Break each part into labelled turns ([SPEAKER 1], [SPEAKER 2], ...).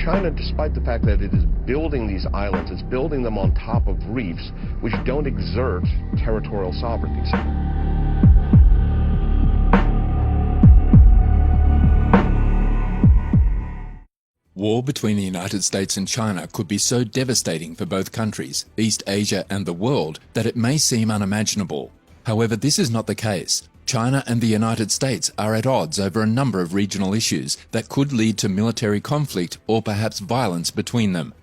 [SPEAKER 1] China, despite the fact that it is building these islands, it's building them on top of reefs which don't exert territorial sovereignty.
[SPEAKER 2] War between the United States and China could be so devastating for both countries, East Asia and the world, that it may seem unimaginable. However, this is not the case. China and the United States are at odds over a number of regional issues that could lead to military conflict or perhaps violence between them.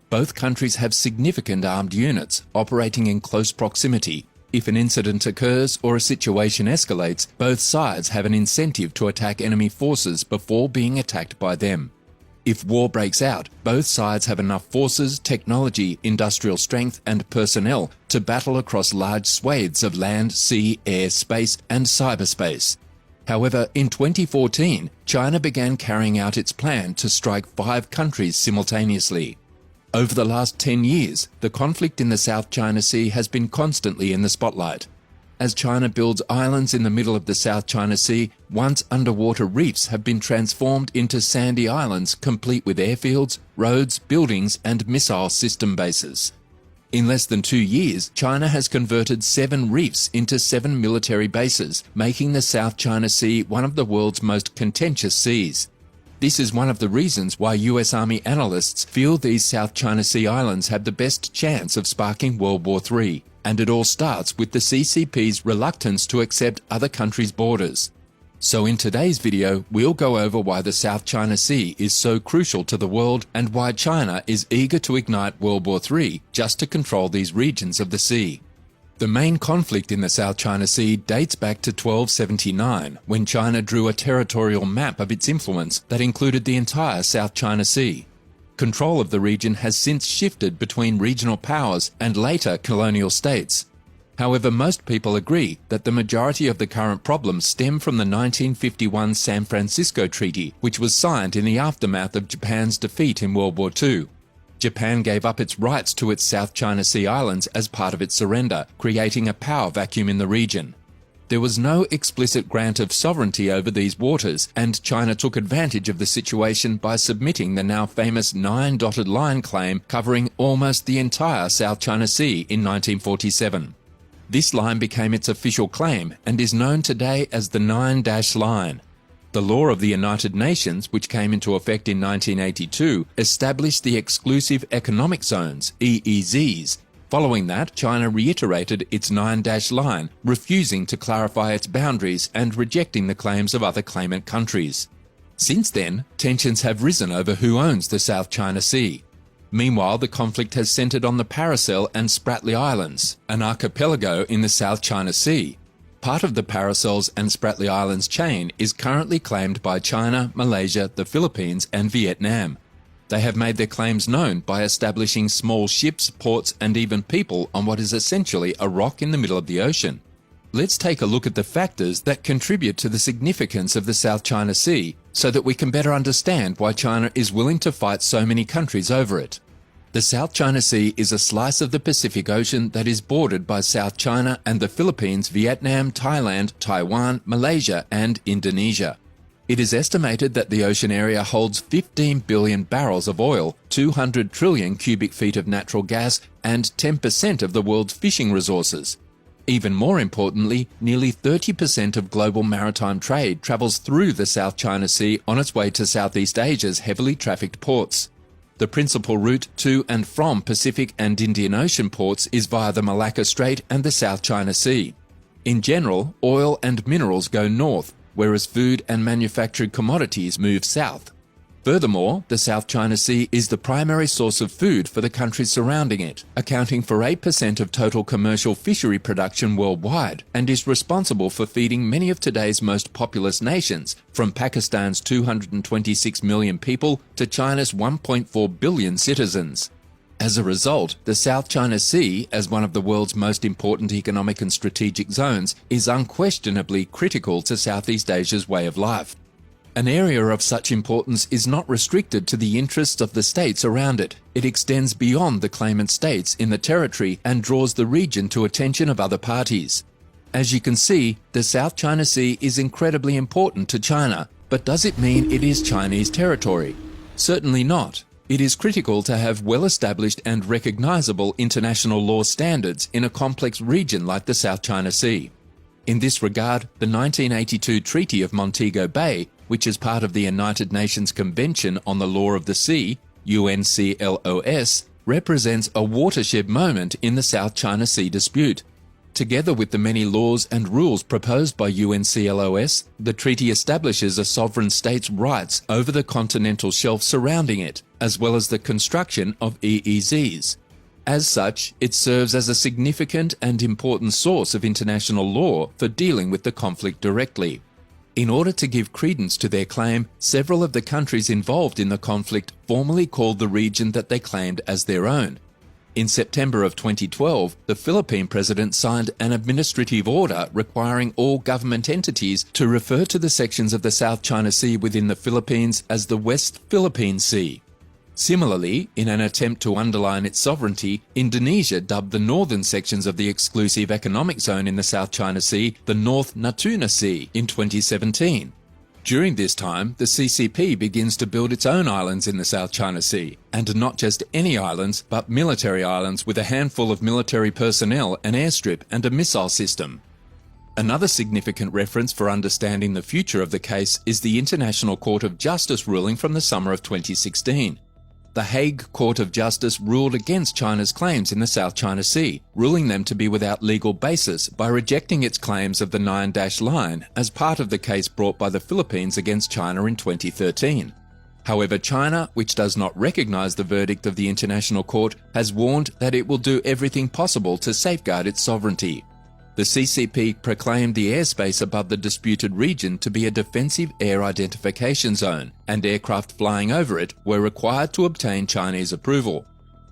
[SPEAKER 2] Both countries have significant armed units operating in close proximity. If an incident occurs or a situation escalates, both sides have an incentive to attack enemy forces before being attacked by them. If war breaks out, both sides have enough forces, technology, industrial strength and personnel to battle across large swathes of land, sea, air, space and cyberspace. However, in 2014, China began carrying out its plan to strike 5 countries simultaneously. Over the last 10 years, the conflict in the South China Sea has been constantly in the spotlight. As China builds islands in the middle of the South China Sea, once underwater reefs have been transformed into sandy islands complete with airfields, roads, buildings and missile system bases. In less than 2 years, China has converted 7 reefs into 7 military bases, making the South China Sea one of the world's most contentious seas. This is one of the reasons why US Army analysts feel these South China Sea islands have the best chance of sparking World War III. And it all starts with the CCP's reluctance to accept other countries' borders. So in today's video, we'll go over why the South China Sea is so crucial to the world and why China is eager to ignite World War III just to control these regions of the sea. The main conflict in the South China Sea dates back to 1279, when China drew a territorial map of its influence that included the entire South China Sea. Control of the region has since shifted between regional powers and later colonial states. However, most people agree that the majority of the current problems stem from the 1951 San Francisco Treaty, which was signed in the aftermath of Japan's defeat in World War II. Japan gave up its rights to its South China Sea islands as part of its surrender, creating a power vacuum in the region. There was no explicit grant of sovereignty over these waters, and China took advantage of the situation by submitting the now famous 9 dotted line claim covering almost the entire South China Sea in 1947. This line became its official claim and is known today as the 9-dash line. The law of the United Nations, which came into effect in 1982, established the Exclusive Economic Zones, EEZs. Following that, China reiterated its 9-dash line, refusing to clarify its boundaries and rejecting the claims of other claimant countries. Since then, tensions have risen over who owns the South China Sea. Meanwhile, the conflict has centered on the Paracel and Spratly Islands, an archipelago in the South China Sea. Part of the Paracels and Spratly Islands chain is currently claimed by China, Malaysia, the Philippines and Vietnam. They have made their claims known by establishing small ships, ports and even people on what is essentially a rock in the middle of the ocean. Let's take a look at the factors that contribute to the significance of the South China Sea so that we can better understand why China is willing to fight so many countries over it. The South China Sea is a slice of the Pacific Ocean that is bordered by South China and the Philippines, Vietnam, Thailand, Taiwan, Malaysia and Indonesia. It is estimated that the ocean area holds 15 billion barrels of oil, 200 trillion cubic feet of natural gas, and 10% of the world's fishing resources. Even more importantly, nearly 30% of global maritime trade travels through the South China Sea on its way to Southeast Asia's heavily trafficked ports. The principal route to and from Pacific and Indian Ocean ports is via the Malacca Strait and the South China Sea. In general, oil and minerals go north, whereas food and manufactured commodities move south. Furthermore, the South China Sea is the primary source of food for the countries surrounding it, accounting for 8% of total commercial fishery production worldwide, and is responsible for feeding many of today's most populous nations, from Pakistan's 226 million people to China's 1.4 billion citizens. As a result, the South China Sea, as one of the world's most important economic and strategic zones, is unquestionably critical to Southeast Asia's way of life. An area of such importance is not restricted to the interests of the states around it. It extends beyond the claimant states in the territory and draws the region to attention of other parties. As you can see, the South China Sea is incredibly important to China, but does it mean it is Chinese territory? Certainly not. It is critical to have well-established and recognizable international law standards in a complex region like the South China Sea. In this regard, the 1982 Treaty of Montego Bay, which is part of the United Nations Convention on the Law of the Sea, UNCLOS, represents a watershed moment in the South China Sea dispute. Together with the many laws and rules proposed by UNCLOS, the treaty establishes a sovereign state's rights over the continental shelf surrounding it, as well as the construction of EEZs. As such, it serves as a significant and important source of international law for dealing with the conflict directly. In order to give credence to their claim, several of the countries involved in the conflict formally called the region that they claimed as their own. In September of 2012, the Philippine president signed an administrative order requiring all government entities to refer to the sections of the South China Sea within the Philippines as the West Philippine Sea. Similarly, in an attempt to underline its sovereignty, Indonesia dubbed the northern sections of the exclusive economic zone in the South China Sea the North Natuna Sea in 2017. During this time, the CCP begins to build its own islands in the South China Sea, and not just any islands, but military islands with a handful of military personnel, an airstrip and a missile system. Another significant reference for understanding the future of the case is the International Court of Justice ruling from the summer of 2016. The Hague Court of Justice ruled against China's claims in the South China Sea, ruling them to be without legal basis by rejecting its claims of the Nine-Dash Line as part of the case brought by the Philippines against China in 2013. However, China, which does not recognize the verdict of the International Court, has warned that it will do everything possible to safeguard its sovereignty. The CCP proclaimed the airspace above the disputed region to be a defensive air identification zone, and aircraft flying over it were required to obtain Chinese approval.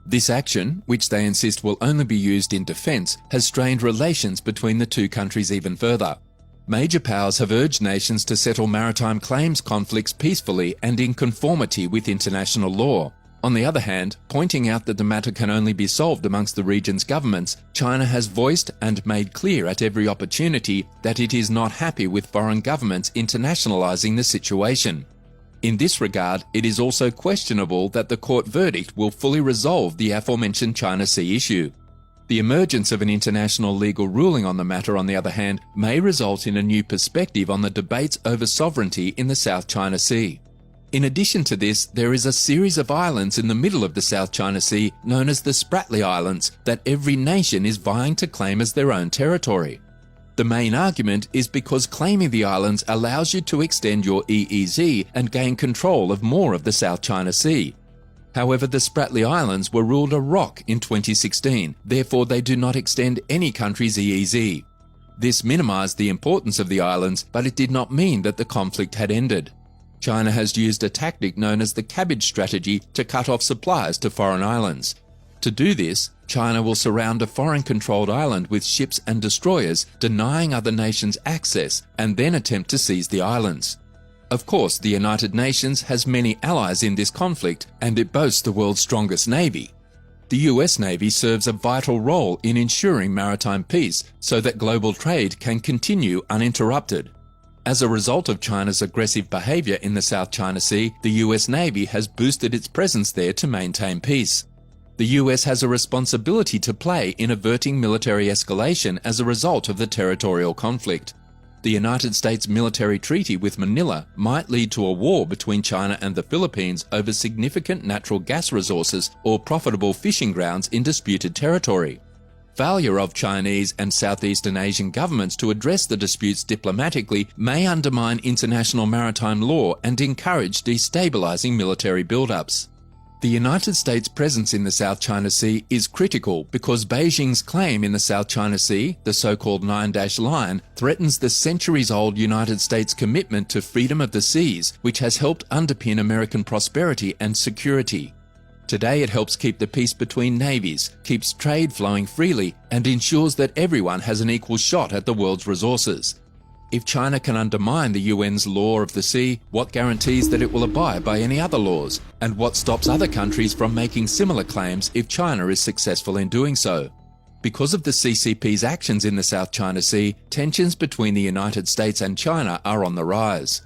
[SPEAKER 2] This action, which they insist will only be used in defense, has strained relations between the two countries even further. Major powers have urged nations to settle maritime claims conflicts peacefully and in conformity with international law. On the other hand, pointing out that the matter can only be solved amongst the region's governments, China has voiced and made clear at every opportunity that it is not happy with foreign governments internationalizing the situation. In this regard, it is also questionable that the court verdict will fully resolve the aforementioned China Sea issue. The emergence of an international legal ruling on the matter, on the other hand, may result in a new perspective on the debates over sovereignty in the South China Sea. In addition to this, there is a series of islands in the middle of the South China Sea known as the Spratly Islands that every nation is vying to claim as their own territory. The main argument is because claiming the islands allows you to extend your EEZ and gain control of more of the South China Sea. However, the Spratly Islands were ruled a ROC in 2016, therefore they do not extend any country's EEZ. This minimized the importance of the islands, but it did not mean that the conflict had ended. China has used a tactic known as the cabbage strategy to cut off supplies to foreign islands. To do this, China will surround a foreign-controlled island with ships and destroyers, denying other nations access, and then attempt to seize the islands. Of course, the United Nations has many allies in this conflict, and it boasts the world's strongest navy. The US Navy serves a vital role in ensuring maritime peace so that global trade can continue uninterrupted. As a result of China's aggressive behavior in the South China Sea, the US Navy has boosted its presence there to maintain peace. The US has a responsibility to play in averting military escalation as a result of the territorial conflict. The United States military treaty with Manila might lead to a war between China and the Philippines over significant natural gas resources or profitable fishing grounds in disputed territory. Failure of Chinese and Southeastern Asian governments to address the disputes diplomatically may undermine international maritime law and encourage destabilizing military buildups. The United States' presence in the South China Sea is critical because Beijing's claim in the South China Sea, the so-called Nine-Dash Line, threatens the centuries-old United States commitment to freedom of the seas, which has helped underpin American prosperity and security. Today it helps keep the peace between navies, keeps trade flowing freely, and ensures that everyone has an equal shot at the world's resources. If China can undermine the UN's law of the sea, what guarantees that it will abide by any other laws? And what stops other countries from making similar claims if China is successful in doing so? Because of the CCP's actions in the South China Sea, tensions between the United States and China are on the rise.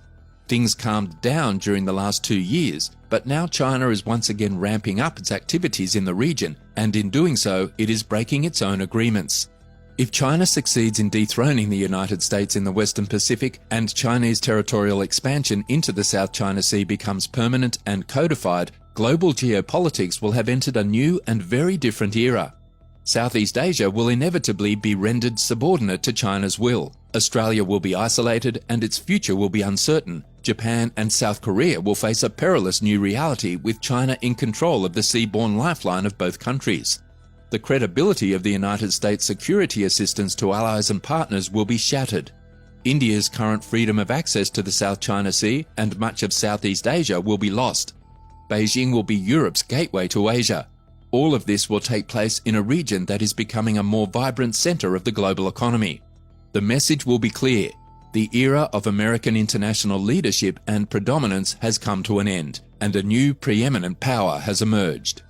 [SPEAKER 2] Things calmed down during the last 2 years, but now China is once again ramping up its activities in the region, and in doing so, it is breaking its own agreements. If China succeeds in dethroning the United States in the Western Pacific and Chinese territorial expansion into the South China Sea becomes permanent and codified, global geopolitics will have entered a new and very different era. Southeast Asia will inevitably be rendered subordinate to China's will. Australia will be isolated and its future will be uncertain. Japan and South Korea will face a perilous new reality with China in control of the seaborne lifeline of both countries. The credibility of the United States security assistance to allies and partners will be shattered. India's current freedom of access to the South China Sea and much of Southeast Asia will be lost. Beijing will be Europe's gateway to Asia. All of this will take place in a region that is becoming a more vibrant center of the global economy. The message will be clear. The era of American international leadership and predominance has come to an end, and a new preeminent power has emerged.